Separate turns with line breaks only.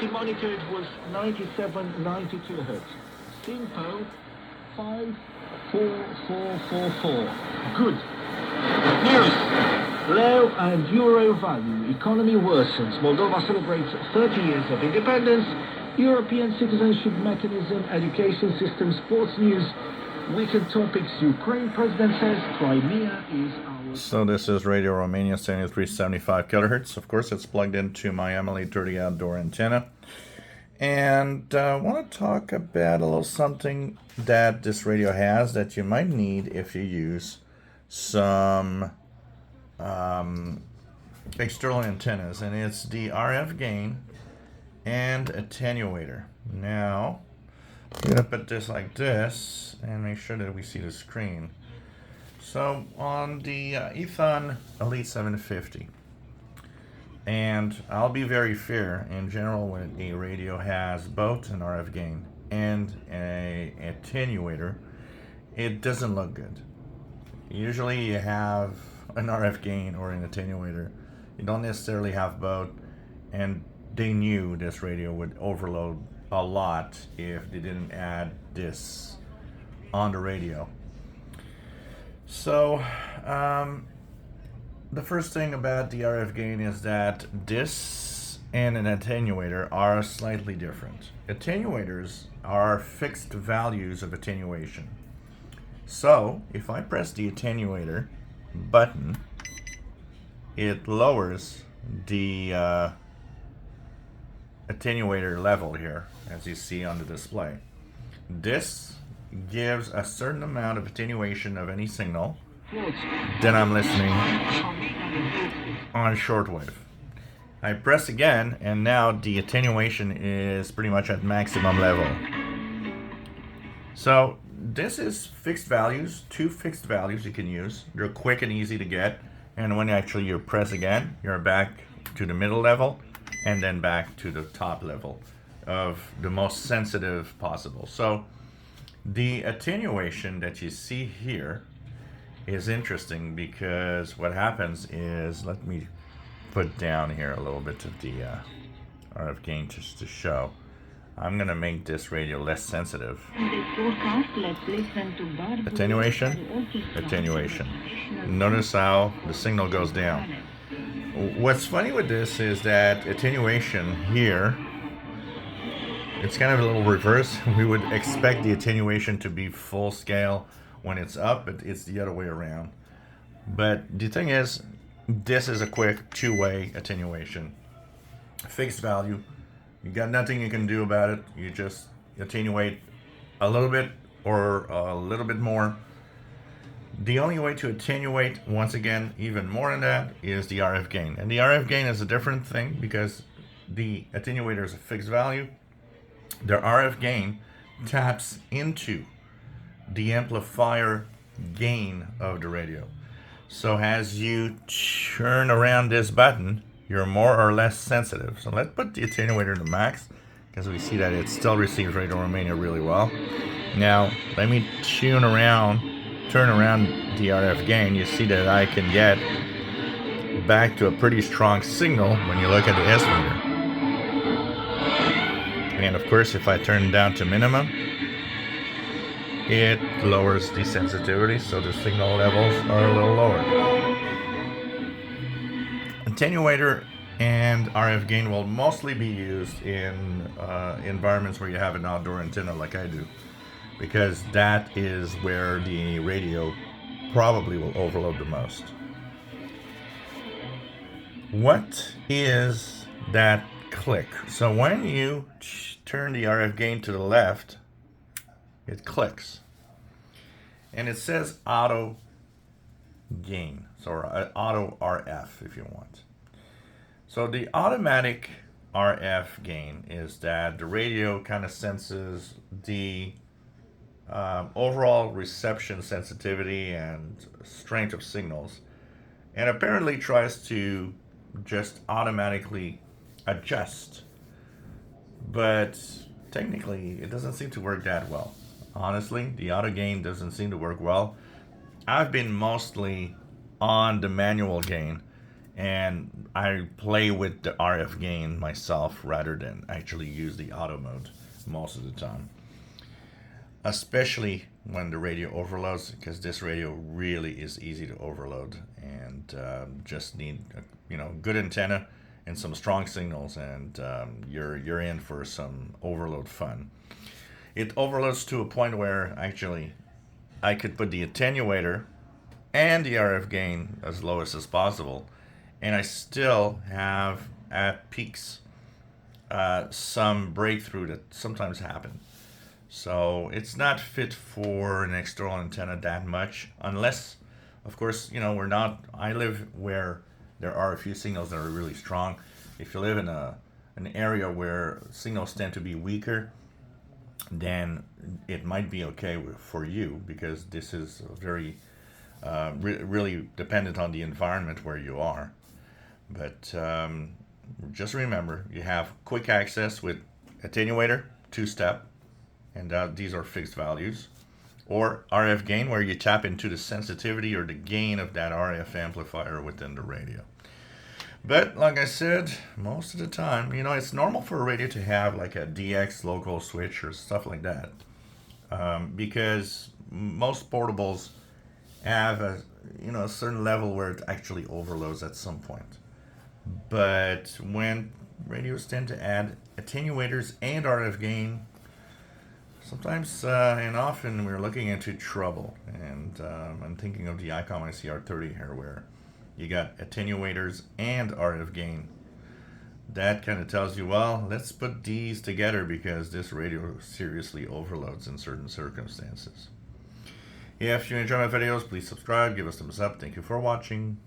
monitored was 9790 kilohertz. Simpo 54444. Good. News. Leu and euro value. Economy worsens. Moldova celebrates 30 years of independence. European citizenship mechanism, education system, sports news. Weekend topics. Ukraine president says Crimea is our...
So this is Radio Romania 7375 kilohertz. Of course, it's plugged into my Eton Elite 30 outdoor antenna. And I want to talk about a little something that this radio has that you might need if you use some external antennas. And it's the RF Gain and Attenuator. Now, I'm going to put this like this and make sure that we see the screen. So on the Eton Elite 750, and I'll be very fair, in general when a radio has both an RF gain and an attenuator, it doesn't look good. Usually you have an RF gain or an attenuator. You don't necessarily have both, and they knew this radio would overload a lot if they didn't add this on the radio. So the first thing about the RF gain is that this and an attenuator are slightly different. Attenuators are fixed values of attenuation. So if I press the attenuator button, it lowers the attenuator level here, as you see on the display. This gives a certain amount of attenuation of any signal that I'm listening on shortwave. I press again, and now the attenuation is pretty much at maximum level. So this is fixed values, two fixed values you can use. They're quick and easy to get, and when actually you press again, you're back to the middle level and then back to the top level of the most sensitive possible. So the attenuation that you see here is interesting because what happens is, let me put down here a little bit of the RF gain just to show. I'm going to make this radio less sensitive. Attenuation, attenuation. Notice how the signal goes down. What's funny with this is that attenuation here, it's kind of a little reverse. We would expect the attenuation to be full scale when it's up, but it's the other way around. But the thing is, this is a quick two-way attenuation. Fixed value. You got nothing you can do about it. You just attenuate a little bit or a little bit more. The only way to attenuate, once again, even more than that, is the RF gain. And the RF gain is a different thing because the attenuator is a fixed value. The RF gain taps into the amplifier gain of the radio. So as you turn around this button, you're more or less sensitive. So let's put the attenuator to max because we see that it still receives Radio Romania really well. Now let me turn around the RF gain. You see that I can get back to a pretty strong signal when you look at the S meter. And of course, if I turn down to minimum, it lowers the sensitivity, so the signal levels are a little lower. Attenuator and RF gain will mostly be used in environments where you have an outdoor antenna like I do, because that is where the radio probably will overload the most. What is that click? So when you turn the RF gain to the left, it clicks. And it says auto gain, so auto RF if you want. So the automatic RF gain is that the radio kind of senses the overall reception sensitivity and strength of signals, and apparently tries to just automatically adjust. But technically, it doesn't seem to work that well. Honestly, the auto gain doesn't seem to work well. I've been mostly on the manual gain, And I play with the RF gain myself rather than actually use the auto mode most of the time. Especially when the radio overloads, because this radio really is easy to overload, and just need a good antenna and some strong signals, and you're in for some overload fun. It overloads to a point where actually I could put the attenuator and the RF gain as lowest as possible, and I still have at peaks some breakthrough that sometimes happen. So it's not fit for an external antenna that much, unless, of course, we're not. I live where there are a few signals that are really strong. If you live in an area where signals tend to be weaker, then it might be okay for you, because this is very really dependent on the environment where you are. But just remember, you have quick access with attenuator, two-step, and these are fixed values, or RF gain, where you tap into the sensitivity or the gain of that RF amplifier within the radio. But like I said, most of the time, it's normal for a radio to have like a DX local switch or stuff like that, because most portables have a certain level where it actually overloads at some point. But when radios tend to add attenuators and RF gain, sometimes and often we're looking into trouble. And I'm thinking of the ICOM ICR30 here, where you got attenuators and RF gain. That kind of tells you, well, let's put these together, because this radio seriously overloads in certain circumstances. If you enjoy my videos, please subscribe, give us a thumbs up. Thank you for watching.